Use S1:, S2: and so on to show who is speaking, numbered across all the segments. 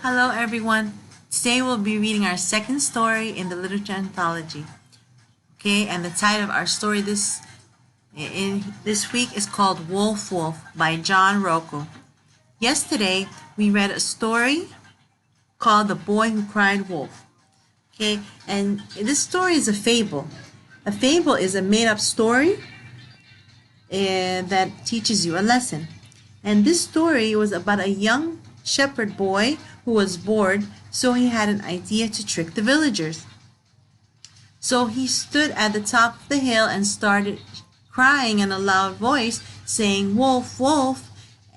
S1: Hello everyone. Today we'll be reading our second story in the literature anthology. Okay, and the title of our story this week is called Wolf Wolf by John Rocco. Yesterday we read a story called The Boy Who Cried Wolf. Okay, and this story is a fable. A fable is a made-up story that teaches you a lesson. And this story was about a young shepherd boy who was bored, so he had an idea to trick the villagers. So he stood at the top of the hill and started crying in a loud voice, saying, "Wolf, wolf,"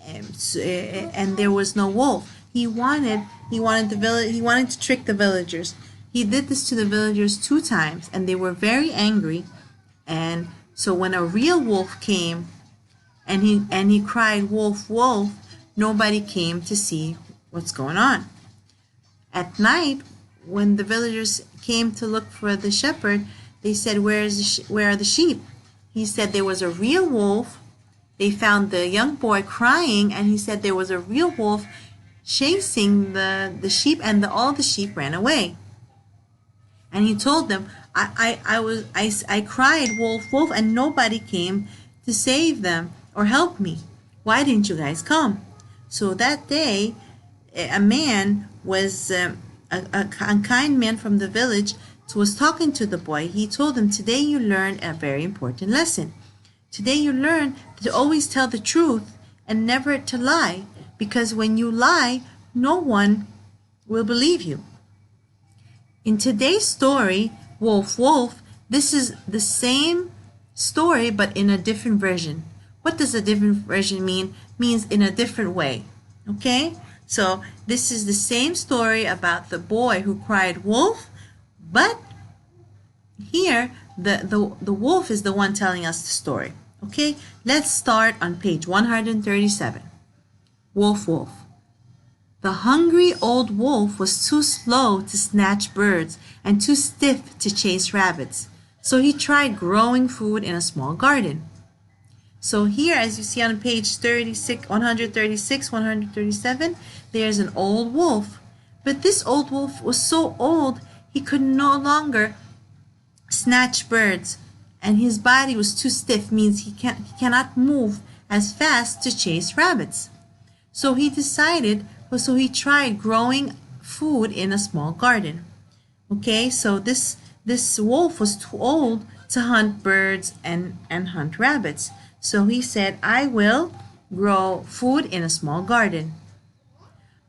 S1: and there was no wolf. He wanted to trick the villagers. He did this to the villagers 2 times, and they were very angry. And so when a real wolf came, and he cried, "Wolf, wolf," nobody came to see what's going on. At night, when the villagers came to look for the shepherd, they said, "Where are the sheep?" He said there was a real wolf. They found the young boy crying, and he said there was a real wolf chasing the sheep, and all the sheep ran away. And he told them, I cried, "Wolf, wolf," and nobody came to save them or help me. Why didn't you guys come? So that day, a man was a kind man from the village was talking to the boy. He told him, "Today you learned a very important lesson. Today you learned to always tell the truth and never to lie, because when you lie, no one will believe you." In today's story, Wolf, Wolf, this is the same story but in a different version. What does a different version mean? Means in a different way. Okay? So this is the same story about the boy who cried wolf, but here the wolf is the one telling us the story. Okay? Let's start on page 137. Wolf, wolf. The hungry old wolf was too slow to snatch birds and too stiff to chase rabbits, so he tried growing food in a small garden. So here, as you see on page 136, 137, there's an old wolf. But this old wolf was so old, he could no longer snatch birds, and his body was too stiff, means he cannot move as fast to chase rabbits. So he tried growing food in a small garden. Okay, so this wolf was too old to hunt birds and hunt rabbits. So he said, "I will grow food in a small garden."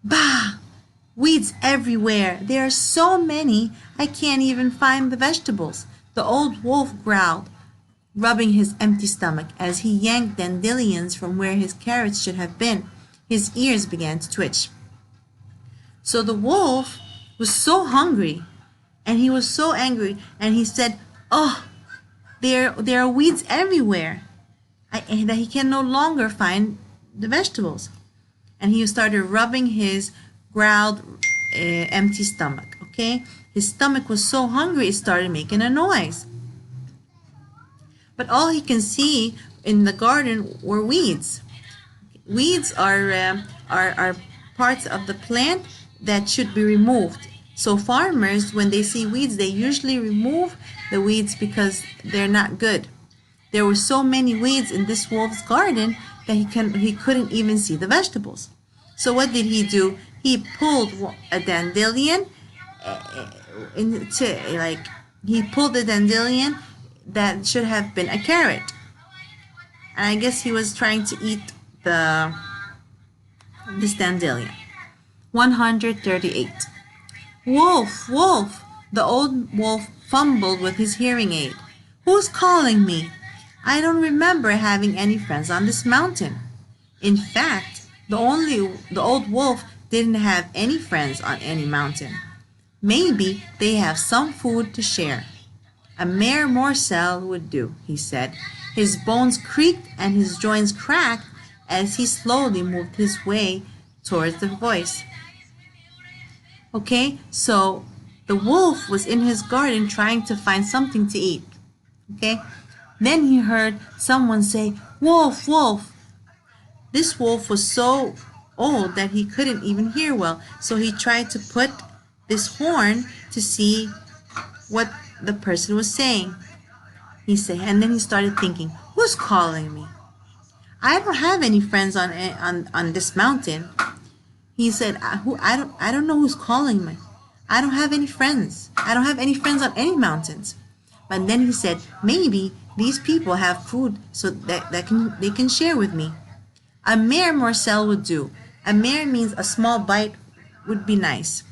S1: Bah! Weeds everywhere. There are so many, I can't even find the vegetables, the old wolf growled, rubbing his empty stomach as he yanked dandelions from where his carrots should have been. His ears began to twitch. So the wolf was so hungry, and he was so angry, and he said, "Oh, there are weeds everywhere." That he can no longer find the vegetables. And he started rubbing his growled empty stomach. Okay, his stomach was so hungry it started making a noise. But all he can see in the garden were weeds. Weeds are parts of the plant that should be removed. So farmers, when they see weeds, they usually remove the weeds because they're not good. There were so many weeds in this wolf's garden that he couldn't even see the vegetables. So what did he do? He pulled a dandelion he pulled a dandelion that should have been a carrot. And I guess he was trying to eat this dandelion. 138. Wolf, wolf! The old wolf fumbled with his hearing aid. "Who's calling me? I don't remember having any friends on this mountain." In fact, the old wolf didn't have any friends on any mountain. "Maybe they have some food to share. A mere morsel would do," he said. His bones creaked and his joints cracked as he slowly moved his way towards the voice. Okay, so the wolf was in his garden trying to find something to eat. Okay, then he heard someone say, "Wolf, wolf." This wolf was so old that he couldn't even hear well. So he tried to put this horn to see what the person was saying. He said, and then he started thinking, who's calling me? I don't have any friends on this mountain. He said, I don't know who's calling me. I don't have any friends. I don't have any friends on any mountains. But then he said, maybe these people have food so that they can share with me. A mere morsel would do. A mere means a small bite would be nice.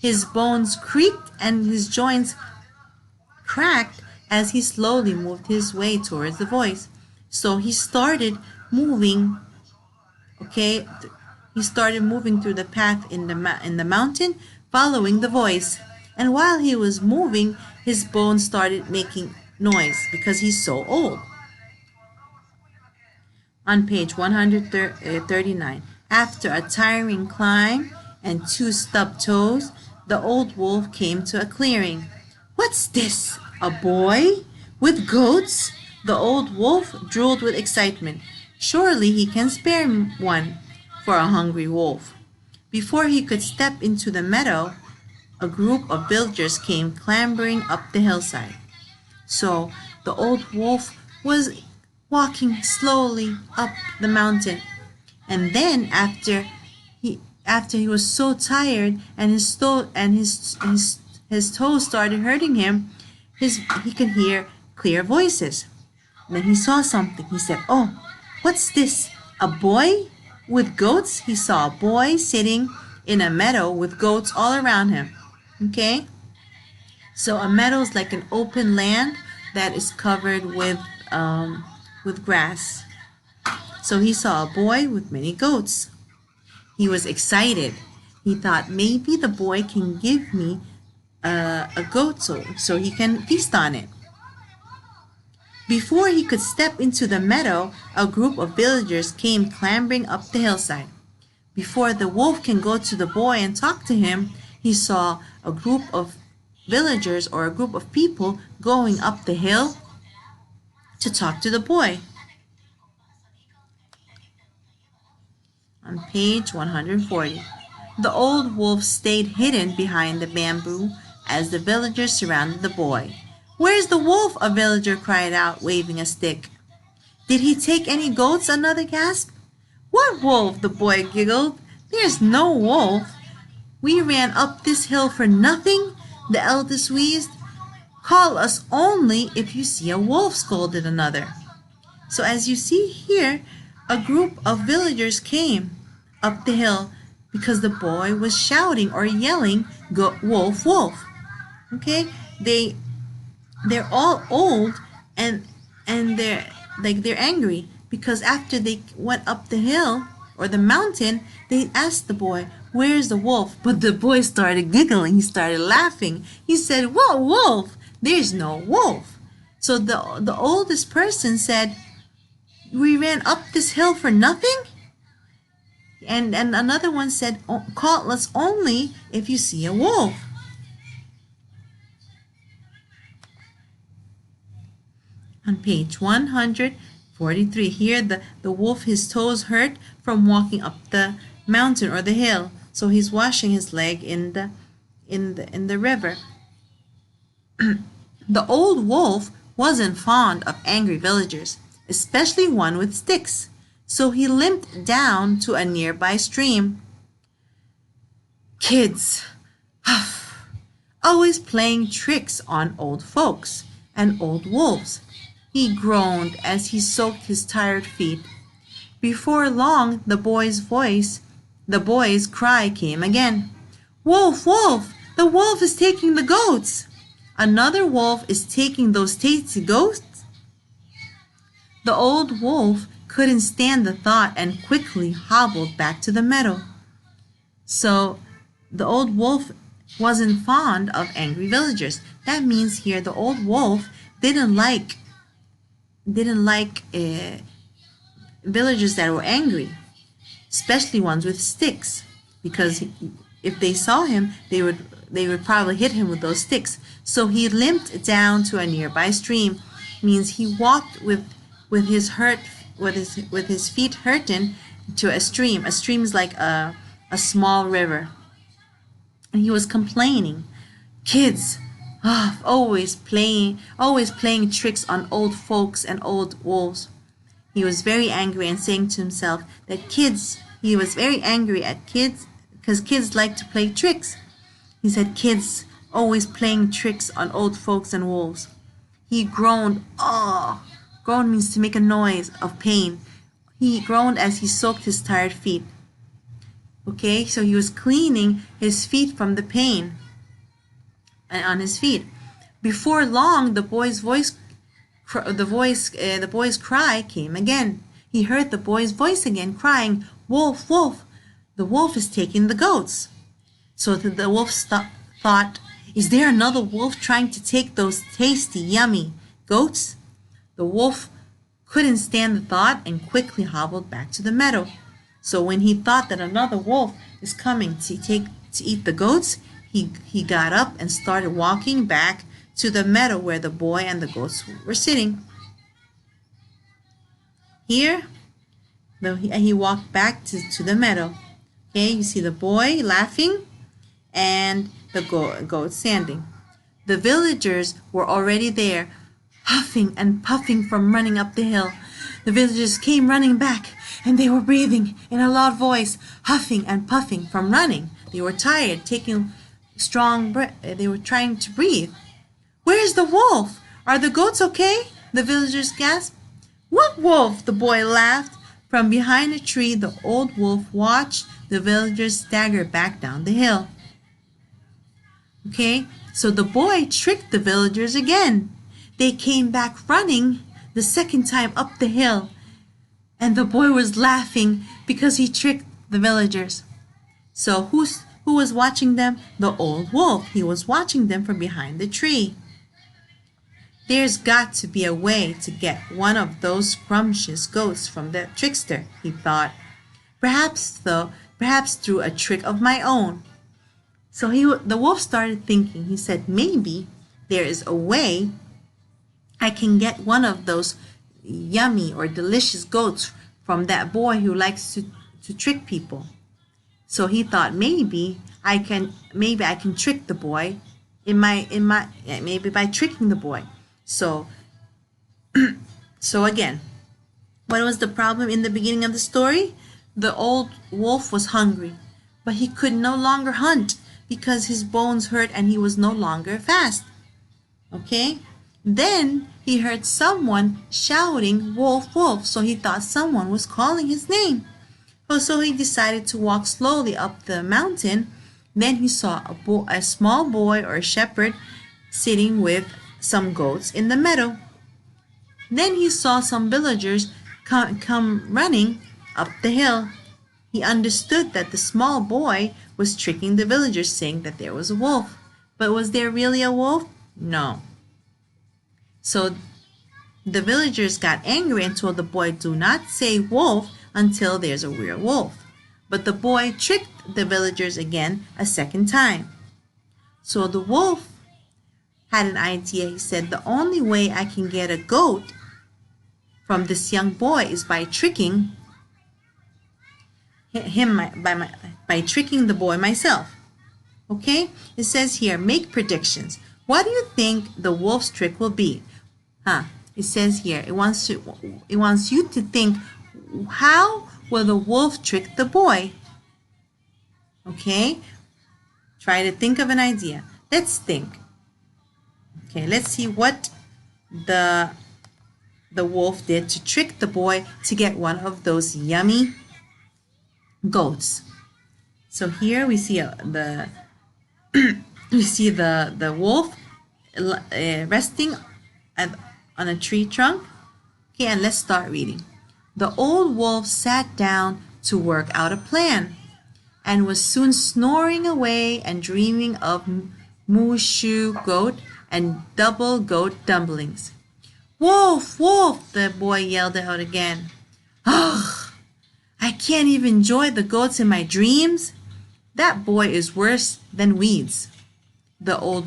S1: His bones creaked and his joints cracked as he slowly moved his way towards the voice. So he started moving, okay? He started moving through the path in the mountain, following the voice. And while he was moving, his bones started making noise because he's so old. On page 139, after a tiring climb and 2 stubbed toes, the old wolf came to a clearing. What's this? A boy? With goats? The old wolf drooled with excitement. Surely he can spare one for a hungry wolf. Before he could step into the meadow, a group of villagers came clambering up the hillside. So the old wolf was walking slowly up the mountain. And then after he was so tired and his toes started hurting him, he could hear clear voices. And then he saw something. He said, "Oh, what's this? A boy with goats?" He saw a boy sitting in a meadow with goats all around him. Okay? So a meadow is like an open land that is covered with grass. So he saw a boy with many goats. He was excited. He thought maybe the boy can give me a goat so he can feast on it. Before he could step into the meadow, a group of villagers came clambering up the hillside. Before the wolf can go to the boy and talk to him, he saw a group of villagers or a group of people going up the hill to talk to the boy. On page 140, the old wolf stayed hidden behind the bamboo as the villagers surrounded the boy. "Where's the wolf?" a villager cried out, waving a stick. "Did he take any goats?" another gasped. "What wolf?" the boy giggled. "There's no wolf. We ran up this hill for nothing," the eldest wheezed. "Call us only if you see a wolf," scolded another. So as you see here, a group of villagers came up the hill because the boy was shouting or yelling, "Wolf, wolf." Okay? They're all old and they're angry because after they went up the hill or the mountain, they asked the boy, "Where's the wolf?" But the boy started giggling. He started laughing. He said, "What wolf? There's no wolf." So the oldest person said, "We ran up this hill for nothing?" And another one said, "Call us only if you see a wolf." On page 143, here the wolf, his toes hurt from walking up the mountain or the hill, so he's washing his leg in the river. The old wolf wasn't fond of angry villagers, especially one with sticks, so he limped down to a nearby stream. "Kids, always playing tricks on old folks and old wolves," he groaned as he soaked his tired feet. Before long, the boy's cry came again. "Wolf, wolf! The wolf is taking the goats!" "Another wolf is taking those tasty goats?" The old wolf couldn't stand the thought and quickly hobbled back to the meadow. So the old wolf wasn't fond of angry villagers. That means here the old wolf didn't like villagers that were angry, especially ones with sticks, because if they saw him, they would probably hit him with those sticks. So he limped down to a nearby stream. Means he walked with his feet hurting to a stream. A stream is like a small river. And he was complaining, "Kids, always playing tricks on old folks and old wolves." He was very angry and saying to himself that he was very angry at kids because kids like to play tricks. He said, "Kids always playing tricks on old folks and wolves." He groaned. Oh, groan means to make a noise of pain. He groaned as he soaked his tired feet. Okay, so he was cleaning his feet from the pain on his feet. Before long, the boy's cry came again. He heard the boy's voice again crying, "Wolf, wolf, the wolf is taking the goats." So the wolf thought, "Is there another wolf trying to take those tasty, yummy goats?" The wolf couldn't stand the thought and quickly hobbled back to the meadow. So when he thought that another wolf is coming to eat the goats, he got up and started walking back to the meadow where the boy and the goats were sitting. Here, he walked back to the meadow. Okay, you see the boy laughing and the goat standing. The villagers were already there, huffing and puffing from running up the hill. The villagers came running back, and they were breathing in a loud voice, huffing and puffing from running. They were tired, taking strong breath. They were trying to breathe. "Where's the wolf? Are the goats okay?" the villagers gasped. "What wolf?" the boy laughed. From behind a tree, the old wolf watched the villagers stagger back down the hill. Okay, so the boy tricked the villagers again. They came back running the second time up the hill, and the boy was laughing because he tricked the villagers. So who was watching them? The old wolf. He was watching them from behind the tree. "There's got to be a way to get one of those scrumptious goats from the trickster," he thought. Perhaps through a trick of my own." So the wolf started thinking. He said, "Maybe there is a way I can get one of those yummy or delicious goats from that boy who likes to trick people." So he thought, maybe I can trick the boy maybe by tricking the boy. So again, what was the problem in the beginning of the story? The old wolf was hungry, but he could no longer hunt because his bones hurt and he was no longer fast. Okay? Then he heard someone shouting, "Wolf, wolf," so he thought someone was calling his name. So he decided to walk slowly up the mountain. Then he saw a small boy or a shepherd sitting with some goats in the meadow. Then he saw some villagers come running up the hill. He understood that the small boy was tricking the villagers, saying that there was a wolf. But was there really a wolf? No. So the villagers got angry and told the boy, "Do not say wolf until there's a real wolf." But the boy tricked the villagers again a second time. So the wolf had an idea. He said, "The only way I can get a goat from this young boy is by tricking him by tricking the boy myself." Okay? It says here, make predictions. What do you think the wolf's trick will be? It says here, it wants you to think, how will the wolf trick the boy? Okay? Try to think of an idea. Let's think. Okay, let's see what the wolf did to trick the boy to get one of those yummy goats. So here we see the wolf resting on a tree trunk. Okay, and let's start reading. The old wolf sat down to work out a plan and was soon snoring away and dreaming of moo-shoo goat and double goat dumplings. "Wolf, wolf," the boy yelled out again. "Ugh, I can't even enjoy the goats in my dreams. That boy is worse than weeds," the old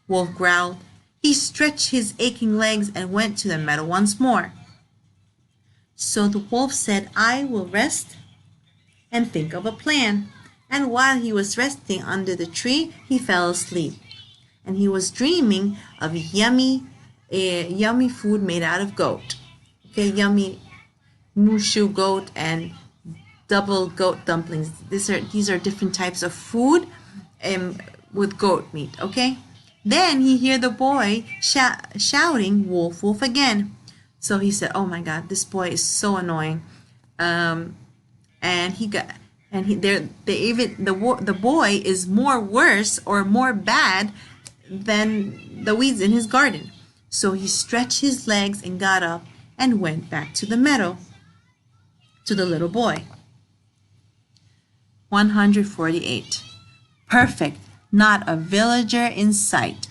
S1: wolf growled. He stretched his aching legs and went to the meadow once more. So the wolf said, "I will rest and think of a plan. And while he was resting under the tree, he fell asleep. And he was dreaming of yummy food made out of goat. Okay, yummy mushu goat and double goat dumplings. These are different types of food with goat meat. Okay. Then he heard the boy shouting, "Wolf, wolf!" again. So he said, "Oh my God, this boy is so annoying." And the boy is more worse or more bad than the weeds in his garden. So he stretched his legs and got up and went back to the meadow to the little boy. 148. Perfect, not a villager in sight.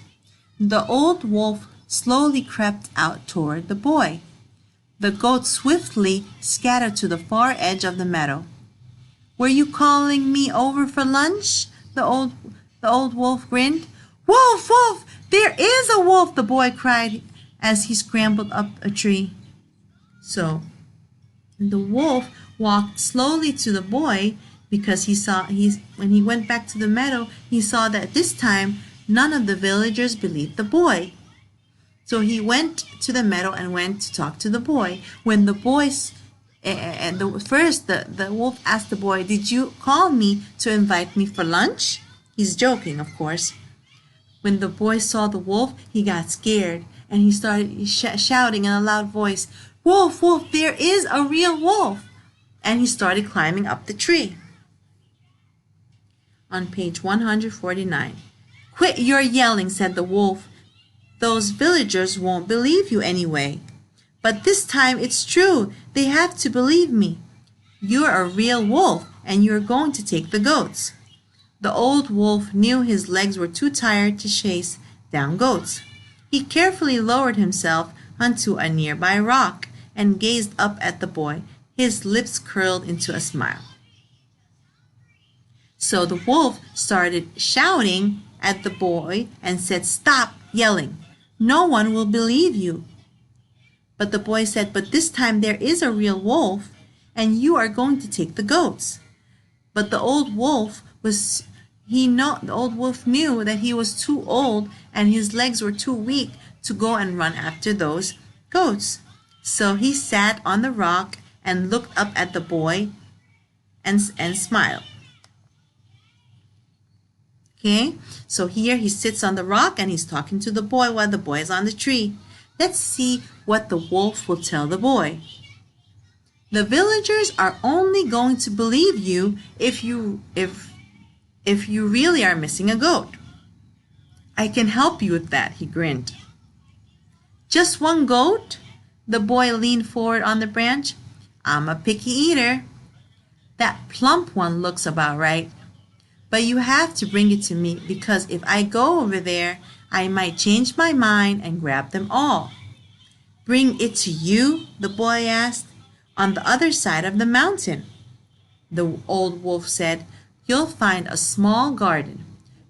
S1: The old wolf slowly crept out toward the boy. The goats swiftly scattered to the far edge of the meadow. "Were you calling me over for lunch?" The old wolf grinned. "Wolf, wolf! There is a wolf!" the boy cried as he scrambled up a tree. So the wolf walked slowly to the boy because when he went back to the meadow, he saw that this time none of the villagers believed the boy. So he went to the meadow and went to talk to the boy. When the boys the wolf asked the boy, "Did you call me to invite me for lunch?" He's joking, of course. When the boy saw the wolf, he got scared and he started shouting in a loud voice, "Wolf, wolf, there is a real wolf!" And he started climbing up the tree. On page 149. "Quit your yelling," said the wolf. "Those villagers won't believe you anyway. But this time it's true. They have to believe me. You're a real wolf and you're going to take the goats." The old wolf knew his legs were too tired to chase down goats. He carefully lowered himself onto a nearby rock and gazed up at the boy, his lips curled into a smile. So the wolf started shouting at the boy and said, "Stop yelling. No one will believe you." But the boy said, "But this time there is a real wolf and you are going to take the goats." But the old wolf knew that he was too old and his legs were too weak to go and run after those goats. So he sat on the rock and looked up at the boy and smiled. Okay, so here he sits on the rock and he's talking to the boy while the boy is on the tree. Let's see what the wolf will tell the boy. "The villagers are only going to believe you if you really are missing a goat. I can help you with that," he grinned. "Just one goat?" The boy leaned forward on the branch. "I'm a picky eater." "That plump one looks about right. But you have to bring it to me because if I go over there, I might change my mind and grab them all." "Bring it to you?" the boy asked. "On the other side of the mountain." The old wolf said, "You'll find a small garden.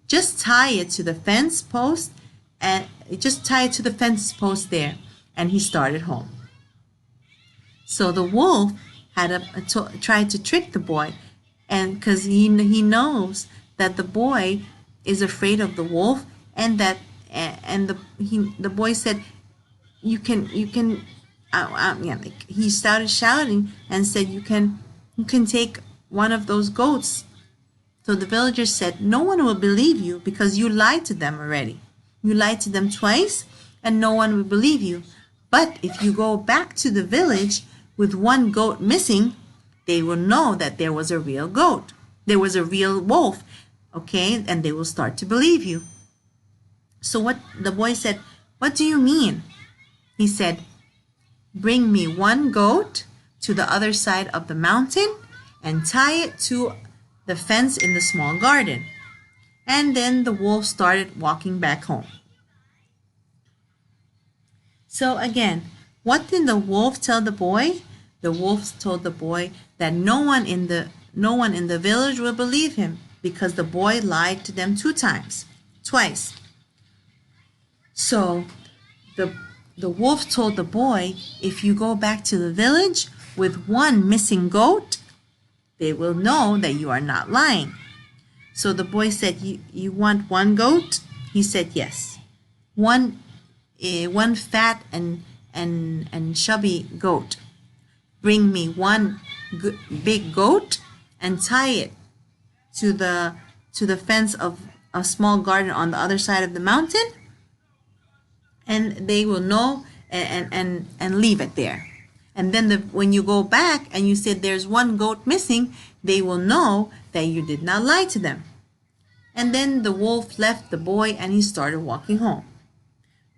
S1: Just tie it to the fence post there." And he started home. So the wolf tried to trick the boy, and because he knows that the boy is afraid of the wolf, and the boy said, "You can." He started shouting and said, "You can take one of those goats." So the villagers said, "No one will believe you because you lied to them already. You lied to them twice and no one will believe you. But if you go back to the village with one goat missing, they will know that there was a real goat. There was a real wolf, okay? And they will start to believe you." So what the boy said, "What do you mean?" He said, "Bring me one goat to the other side of the mountain and tie it to the fence in the small garden." And then the wolf started walking back home. So again, what did the wolf tell the boy? The wolf told the boy that no one in the village will believe him because the boy lied to them twice. So the wolf told the boy, "If you go back to the village with one missing goat, They will know that you are not lying. So the boy said, you want one goat? He said, yes. One fat and chubby goat. Bring me one big goat and tie it to the fence of a small garden on the other side of the mountain, and they will know and leave it there. And then when you go back and you said there's one goat missing, they will know that you did not lie to them. And then the wolf left the boy and he started walking home.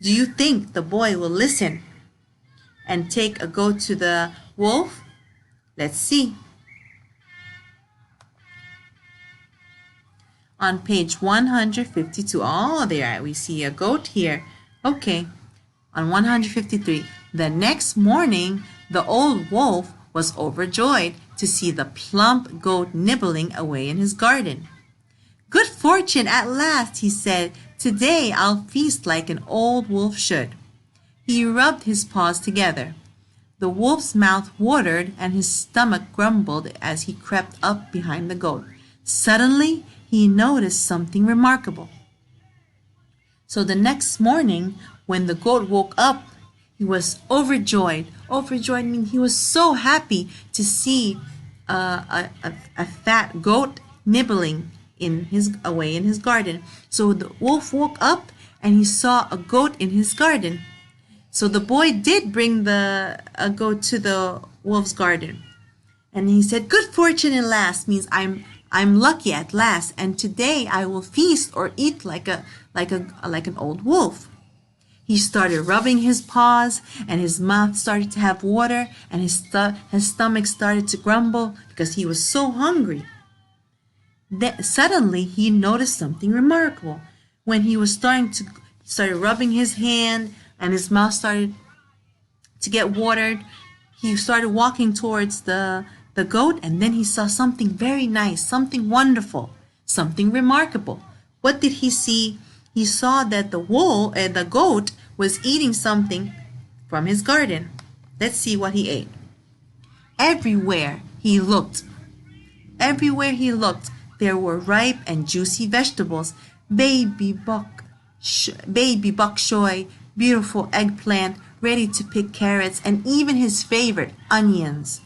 S1: Do you think the boy will listen and take a goat to the wolf? Let's see. On page 152, oh, there we see a goat here. Okay, on 153, the next morning, the old wolf was overjoyed to see the plump goat nibbling away in his garden. Good fortune at last, he said. Today I'll feast like an old wolf should. He rubbed his paws together. The wolf's mouth watered and his stomach grumbled as he crept up behind the goat. Suddenly, he noticed something remarkable. So the next morning, when the goat woke up, he was overjoyed. Overjoyed means he was so happy to see a fat goat nibbling away in his garden. So the wolf woke up and he saw a goat in his garden. So the boy did bring a goat to the wolf's garden. And he said, good fortune at last means I'm lucky at last, and today I will feast or eat like an old wolf. He started rubbing his paws, and his mouth started to have water, and his stomach started to grumble because he was so hungry. Then suddenly he noticed something remarkable. When he was started rubbing his hand, and his mouth started to get watered, he started walking towards the goat, and then he saw something very nice, something wonderful, something remarkable. What did he see? He saw that the goat was eating something from his garden. Let's see what he ate. Everywhere he looked, there were ripe and juicy vegetables, baby bok choy, beautiful eggplant, ready to pick carrots, and even his favorite, onions.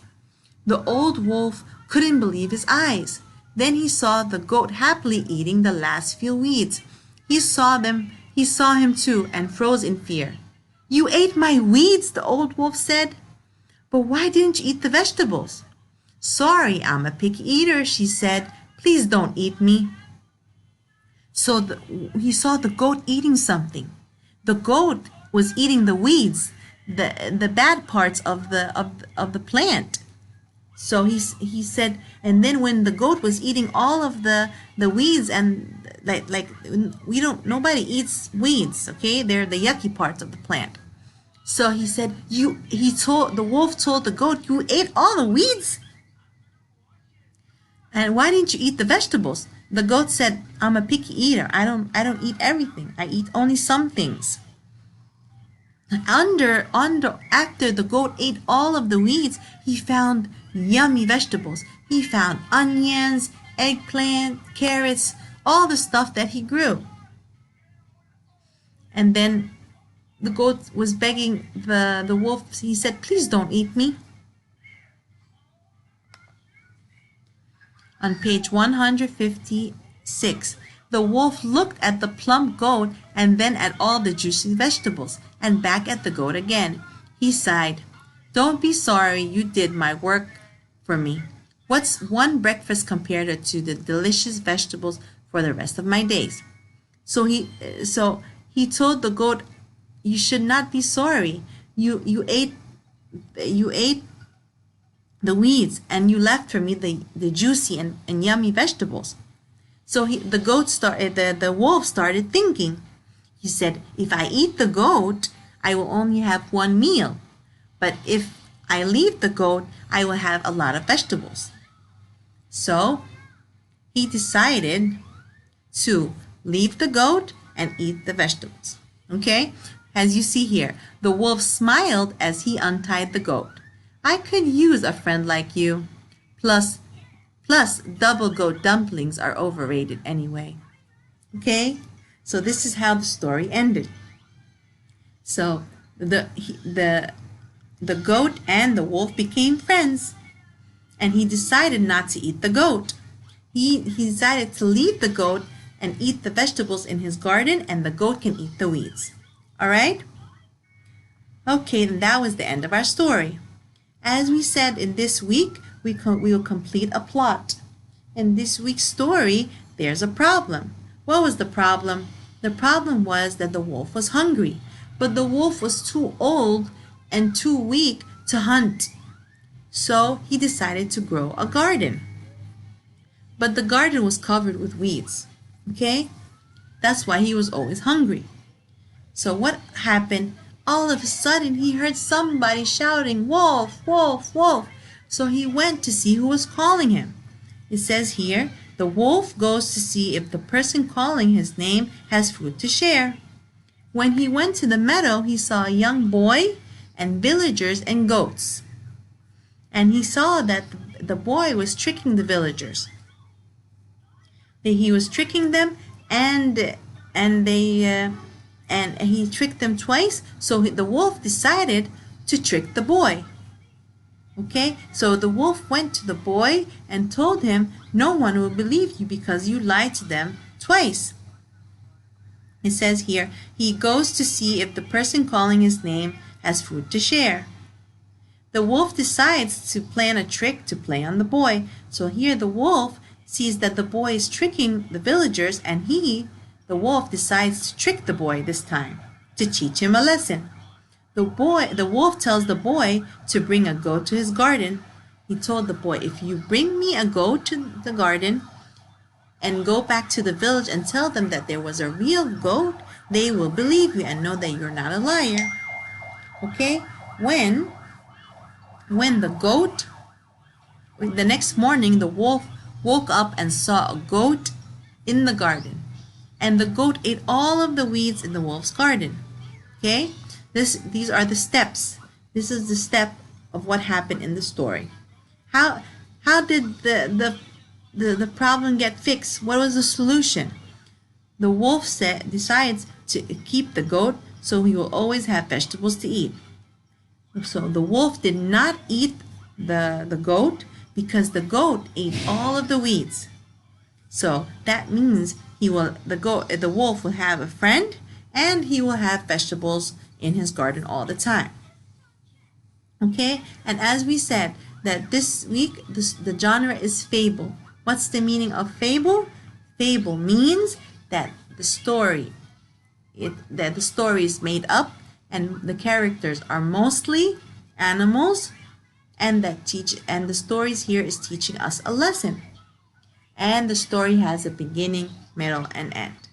S1: The old wolf couldn't believe his eyes. Then he saw the goat happily eating the last few weeds. He saw him too, and froze in fear. You ate my weeds, the old wolf said. But why didn't you eat the vegetables? Sorry, I'm a picky eater, she said. Please don't eat me. So he saw the goat eating something. The goat was eating the weeds, the bad parts of the plant. So he said, and then when the goat was eating all of the weeds, and nobody eats weeds, okay? They're the yucky parts of the plant. So he said, the wolf told the goat, you ate all the weeds? And why didn't you eat the vegetables? The goat said, I'm a picky eater. I don't eat everything. I eat only some things. After the goat ate all of the weeds, he found yummy vegetables. He found onions, eggplant, carrots, all the stuff that he grew. And then the goat was begging the wolf. He said, please don't eat me. On page 156, the wolf looked at the plump goat and then at all the juicy vegetables and back at the goat again. He sighed. Don't be sorry you did my work for me. What's one breakfast compared to the delicious vegetables for the rest of my days? So he told the goat, you should not be sorry. You ate the weeds and you left for me the juicy and yummy vegetables. So the wolf started thinking. He said, if I eat the goat, I will only have one meal. But if I leave the goat, I will have a lot of vegetables. So he decided to leave the goat and eat the vegetables. Okay? As you see here, the wolf smiled as he untied the goat. I could use a friend like you. Plus, Plus, double goat dumplings are overrated anyway. Okay? So this is how the story ended. So the goat and the wolf became friends, and he decided not to eat the goat. He decided to leave the goat and eat the vegetables in his garden, and the goat can eat the weeds. All right? Okay, then that was the end of our story. As we said, in this week, we will complete a plot. In this week's story, there's a problem. What was the problem? The problem was that the wolf was hungry, but the wolf was too old and too weak to hunt. So he decided to grow a garden. But the garden was covered with weeds. Okay? That's why he was always hungry. So what happened? All of a sudden, he heard somebody shouting, "Wolf, wolf, wolf." So he went to see who was calling him. It says here, the wolf goes to see if the person calling his name has food to share. When he went to the meadow, he saw a young boy and villagers and goats. And he saw that the boy was tricking the villagers. He was tricking them, and he tricked them twice. So the wolf decided to trick the boy. Okay, so the wolf went to the boy and told him, "No one will believe you because you lied to them twice." It says here, he goes to see if the person calling his name has food to share. The wolf decides to plan a trick to play on the boy. So here the wolf sees that the boy is tricking the villagers, and the wolf, decides to trick the boy this time to teach him a lesson. The wolf tells the boy to bring a goat to his garden. He told the boy, "If you bring me a goat to the garden and go back to the village and tell them that there was a real goat, they will believe you and know that you're not a liar." Okay? When the next morning, the wolf woke up and saw a goat in the garden, and the goat ate all of the weeds in the wolf's garden. Okay? These are the steps. This is the step of what happened in the story. How did the problem get fixed? What was the solution? The wolf decides to keep the goat so he will always have vegetables to eat. So the wolf did not eat the goat because the goat ate all of the weeds. So that means the wolf will have a friend, and he will have vegetables in his garden all the time. Okay, and as we said, that this week the genre is fable. What's the meaning of fable? Fable means that the story is made up, and the characters are mostly animals, and the stories here is teaching us a lesson. And the story has a beginning, middle, and end.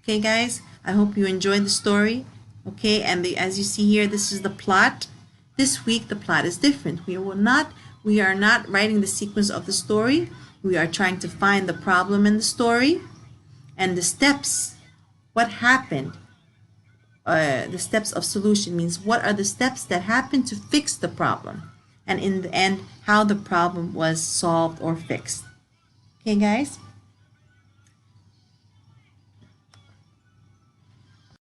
S1: Okay, guys, I hope you enjoyed the story. Okay, and as you see here, this is the plot. This week, the plot is different. We are not writing the sequence of the story. We are trying to find the problem in the story and the steps. What happened? The steps of solution means what are the steps that happened to fix the problem, and in the end, how the problem was solved or fixed. Okay, guys?